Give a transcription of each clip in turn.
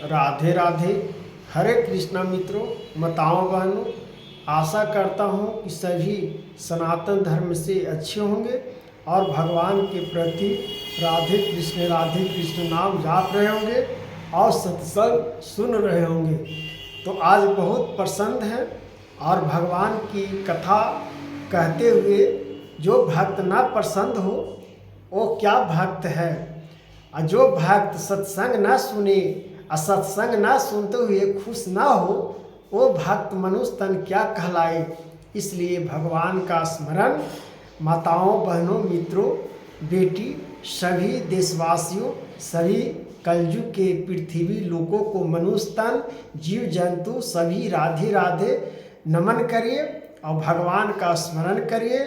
राधे राधे। हरे कृष्णा मित्रों, माताओं बहनों, आशा करता हूँ कि सभी सनातन धर्म से अच्छे होंगे और भगवान के प्रति राधे कृष्ण नाम जाप रहे होंगे और सत्संग सुन रहे होंगे। तो आज बहुत प्रसन्न है और भगवान की कथा कहते हुए जो भक्त ना प्रसन्न हो वो क्या भक्त है। और जो भक्त सत्संग ना सुने और सत्संग ना सुनते हुए खुश ना हो वो भक्त मनुष्य तन क्या कहलाए। इसलिए भगवान का स्मरण माताओं बहनों मित्रों बेटी सभी देशवासियों सभी कलयुग के पृथ्वी लोगों को मनुष्य तन जीव जंतु सभी राधे राधे नमन करिए और भगवान का स्मरण करिए।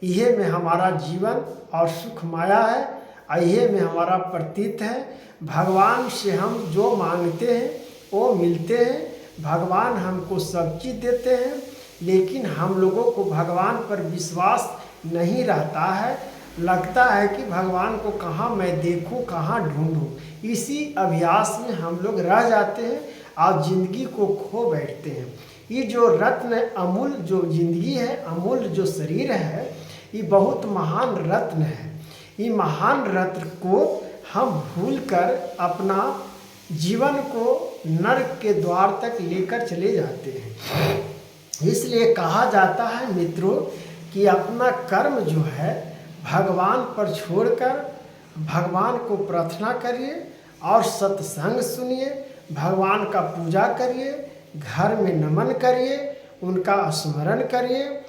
यह में हमारा जीवन और सुख माया है और यह में हमारा प्रतीत है। भगवान से हम जो मांगते हैं वो मिलते हैं। भगवान हमको सब चीज़ देते हैं, लेकिन हम लोगों को भगवान पर विश्वास नहीं रहता है। लगता है कि भगवान को कहाँ मैं देखूं, कहाँ ढूंढूं। इसी अभ्यास में हम लोग रह जाते हैं और ज़िंदगी को खो बैठते हैं। ये जो रत्न अमूल जो ज़िंदगी है, अमूल जो शरीर है, ये बहुत महान रत्न है। ये महान रत्न को हम भूलकर अपना जीवन को नरक के द्वार तक लेकर चले जाते हैं। इसलिए कहा जाता है मित्रों कि अपना कर्म जो है भगवान पर छोड़कर भगवान को प्रार्थना करिए और सत्संग सुनिए, भगवान का पूजा करिए, घर में नमन करिए, उनका स्मरण करिए।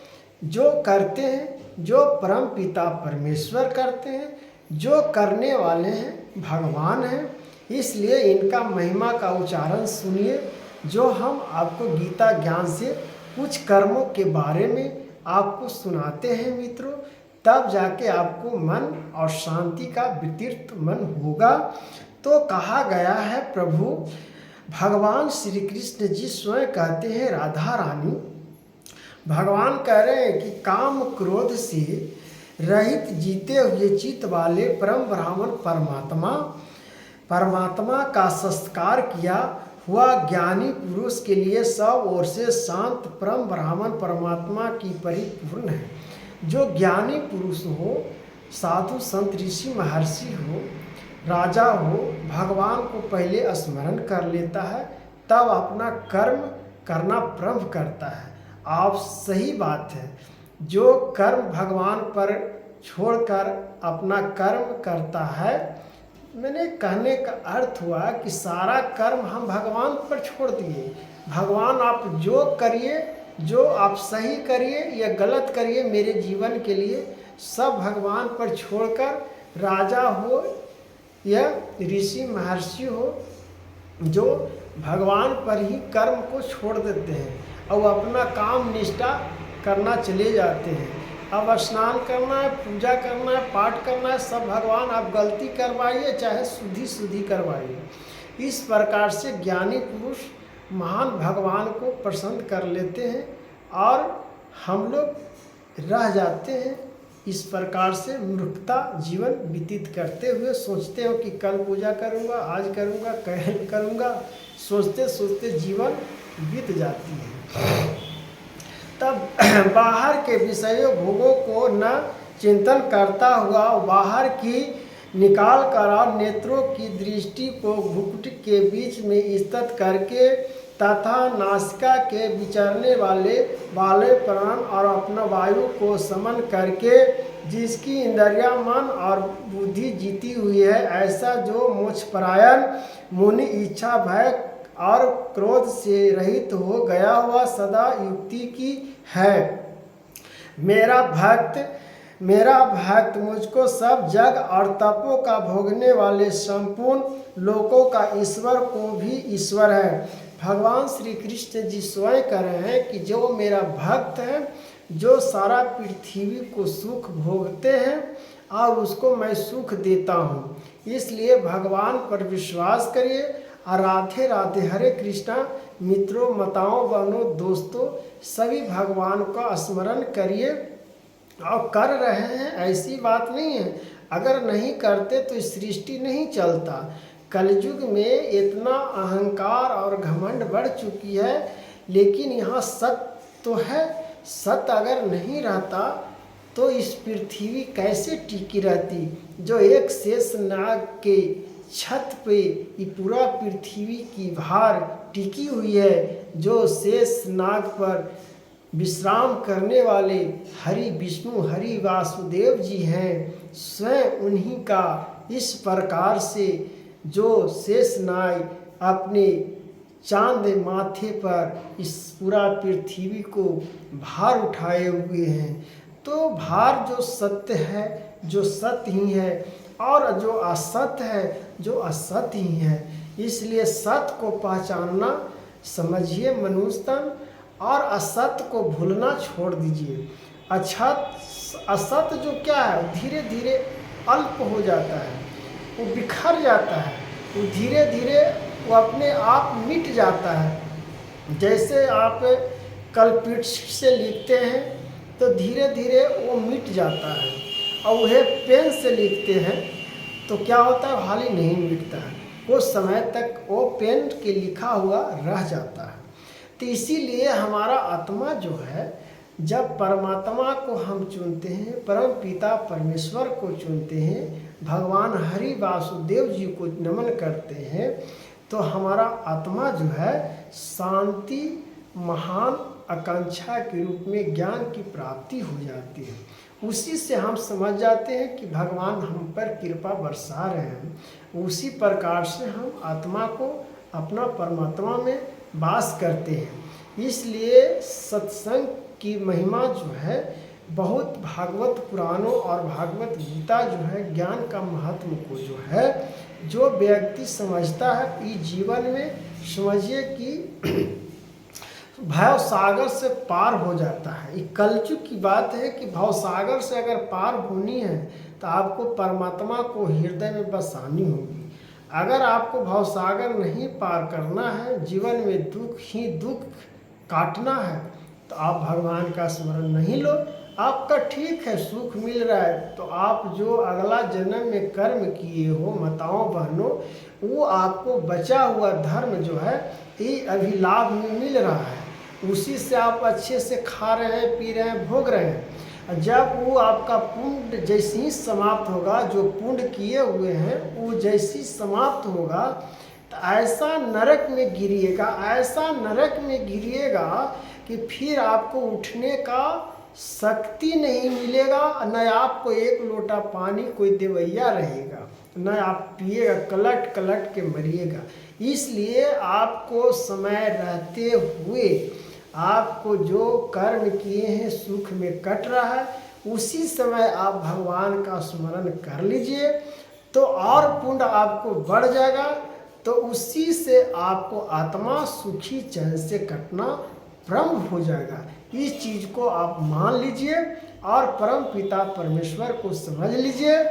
जो करते हैं, जो परम पिता परमेश्वर करते हैं, जो करने वाले हैं भगवान हैं। इसलिए इनका महिमा का उच्चारण सुनिए। जो हम आपको गीता ज्ञान से कुछ कर्मों के बारे में आपको सुनाते हैं मित्रों, तब जाके आपको मन और शांति का वितीर्थ मन होगा। तो कहा गया है प्रभु भगवान श्री कृष्ण जी स्वयं कहते हैं, राधा रानी भगवान कह रहे हैं कि काम क्रोध से रहित जीते हुए चित्त वाले परम ब्राह्मण परमात्मा का संस्कार किया हुआ ज्ञानी पुरुष के लिए सब ओर से शांत परम ब्राह्मण परमात्मा की परिपूर्ण है। जो ज्ञानी पुरुष हो, साधु संत ऋषि महर्षि हो, राजा हो, भगवान को पहले स्मरण कर लेता है, तब अपना कर्म करना प्रारंभ करता है। आप सही बात है, जो कर्म भगवान पर छोड़कर अपना कर्म करता है, मैंने कहने का अर्थ हुआ कि सारा कर्म हम भगवान पर छोड़ दिए। भगवान आप जो करिए, जो आप सही करिए या गलत करिए मेरे जीवन के लिए, सब भगवान पर छोड़कर राजा हो या ऋषि महर्षि हो, जो भगवान पर ही कर्म को छोड़ देते हैं और अपना काम निष्ठा करना चले जाते हैं। अब स्नान करना है, पूजा करना है, पाठ करना है, सब भगवान आप गलती करवाइए चाहे शुद्धि करवाइए। इस प्रकार से ज्ञानी पुरुष महान भगवान को पसंद कर लेते हैं और हम लोग रह जाते हैं इस प्रकार से मूर्खता जीवन व्यतीत करते हुए। सोचते हो कि कल पूजा करूँगा, आज करूँगा, कल करूँगा, सोचते सोचते जीवन बीत जाती है। तब बाहर के विषयों भोगों को न चिंतन करता हुआ बाहर की निकाल कर और नेत्रों की दृष्टि को घुघुट के बीच में स्थित करके तथा नासिका के विचरने वाले प्राण और अपना वायु को समन करके जिसकी इंद्रियां मन और बुद्धि जीती हुई है, ऐसा जो मोक्षपरायण मुनि इच्छा भय और क्रोध से रहित हो गया हुआ सदा युक्ति की है। मेरा भक्त मुझको सब जग और तपों का भोगने वाले संपूर्ण लोकों का ईश्वर को भी ईश्वर है। भगवान श्री कृष्ण जी स्वयं कह रहे हैं कि जो मेरा भक्त है, जो सारा पृथ्वी को सुख भोगते हैं और उसको मैं सुख देता हूँ। इसलिए भगवान पर विश्वास करिए। राधे राधे। हरे कृष्णा मित्रों, माताओं बहनों दोस्तों, सभी भगवान का स्मरण करिए और कर रहे हैं, ऐसी बात नहीं है। अगर नहीं करते तो सृष्टि नहीं चलता। कलयुग में इतना अहंकार और घमंड बढ़ चुकी है, लेकिन यहाँ सत्य तो है। सत्य अगर नहीं रहता तो इस पृथ्वी कैसे टिकी रहती। जो एक शेष नाग के छत पे ये पूरा पृथ्वी की भार टिकी हुई है। जो शेष नाग पर विश्राम करने वाले हरि विष्णु हरि वासुदेव जी हैं, स्वयं उन्हीं का इस प्रकार से जो शेषनाग अपने चांद माथे पर इस पूरा पृथ्वी को भार उठाए हुए हैं। तो भार जो सत्य है, जो सत्य ही है, और जो असत्य है, जो असत्य ही है। इसलिए सत्य को पहचानना समझिए मनुष्य तन, और असत्य को भूलना छोड़ दीजिए। असत्य जो क्या है, धीरे धीरे अल्प हो जाता है, वो बिखर जाता है, वो धीरे धीरे वो अपने आप मिट जाता है। जैसे आप कलपीट से लिखते हैं तो धीरे धीरे वो मिट जाता है, और वह पेन से लिखते हैं तो क्या होता है, हाल ही नहीं मिटता है, कुछ समय तक वो पेन के लिखा हुआ रह जाता है। तो इसीलिए हमारा आत्मा जो है, जब परमात्मा को हम चुनते हैं, परम पिता परमेश्वर को चुनते हैं, भगवान हरि वासुदेव जी को नमन करते हैं, तो हमारा आत्मा जो है शांति महान आकांक्षा के रूप में ज्ञान की प्राप्ति हो जाती है। उसी से हम समझ जाते हैं कि भगवान हम पर कृपा बरसा रहे हैं। उसी प्रकार से हम आत्मा को अपना परमात्मा में वास करते हैं। इसलिए सत्संग की महिमा जो है बहुत, भागवत पुराणों और भागवत गीता जो है ज्ञान का महत्व को जो है, जो व्यक्ति समझता है इस जीवन में, समझिए कि भव सागर से पार हो जाता है। ये कलयुग की बात है कि भव सागर से अगर पार होनी है तो आपको परमात्मा को हृदय में बसानी होगी। अगर आपको भव सागर नहीं पार करना है, जीवन में दुख ही दुख काटना है, तो आप भगवान का स्मरण नहीं लो। आपका ठीक है सुख मिल रहा है, तो आप जो अगला जन्म में कर्म किए हो माताओं बहनों, वो आपको बचा हुआ धर्म जो है ये अभी लाभ में मिल रहा है। उसी से आप अच्छे से खा रहे हैं, पी रहे हैं, भोग रहे हैं। जब वो आपका पुण्य जैसे ही समाप्त होगा, जो पुण्य किए हुए हैं वो जैसी समाप्त होगा, तो ऐसा नरक में गिरिएगा, ऐसा नरक में गिरिएगा कि फिर आपको उठने का शक्ति नहीं मिलेगा। न आपको एक लोटा पानी कोई देवैया रहेगा, न आप पिएगा, कलट कलट के मरिएगा। इसलिए आपको समय रहते हुए आपको जो कर्म किए हैं सुख में कट रहा है, उसी समय आप भगवान का स्मरण कर लीजिए, तो और पुण्य आपको बढ़ जाएगा। तो उसी से आपको आत्मा सुखी चैन से कटना प्रारंभ हो जाएगा। इस चीज़ को आप मान लीजिए और परम पिता परमेश्वर को समझ लीजिए।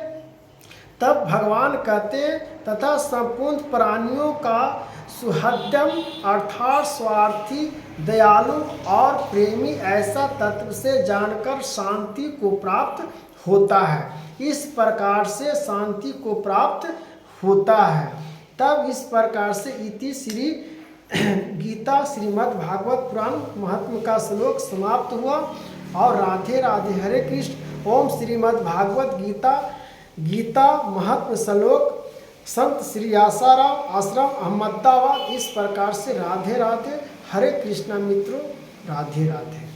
तब भगवान कहते तथा संपूर्ण प्राणियों का सुहृदय अर्थात स्वार्थी, दयालु और प्रेमी ऐसा तत्व से जानकर शांति को प्राप्त होता है। इस प्रकार से शांति को प्राप्त होता है। तब इस प्रकार से इति श्री गीता श्रीमद् भागवत पुराण महात्म का श्लोक समाप्त हुआ। और राधे राधे, हरे कृष्ण। ओम श्रीमद् भागवत गीता महात्म श्लोक संत श्री आसाराम आश्रम अहमदाबाद। इस प्रकार से राधे राधे, हरे कृष्णा मित्रों, राधे राधे।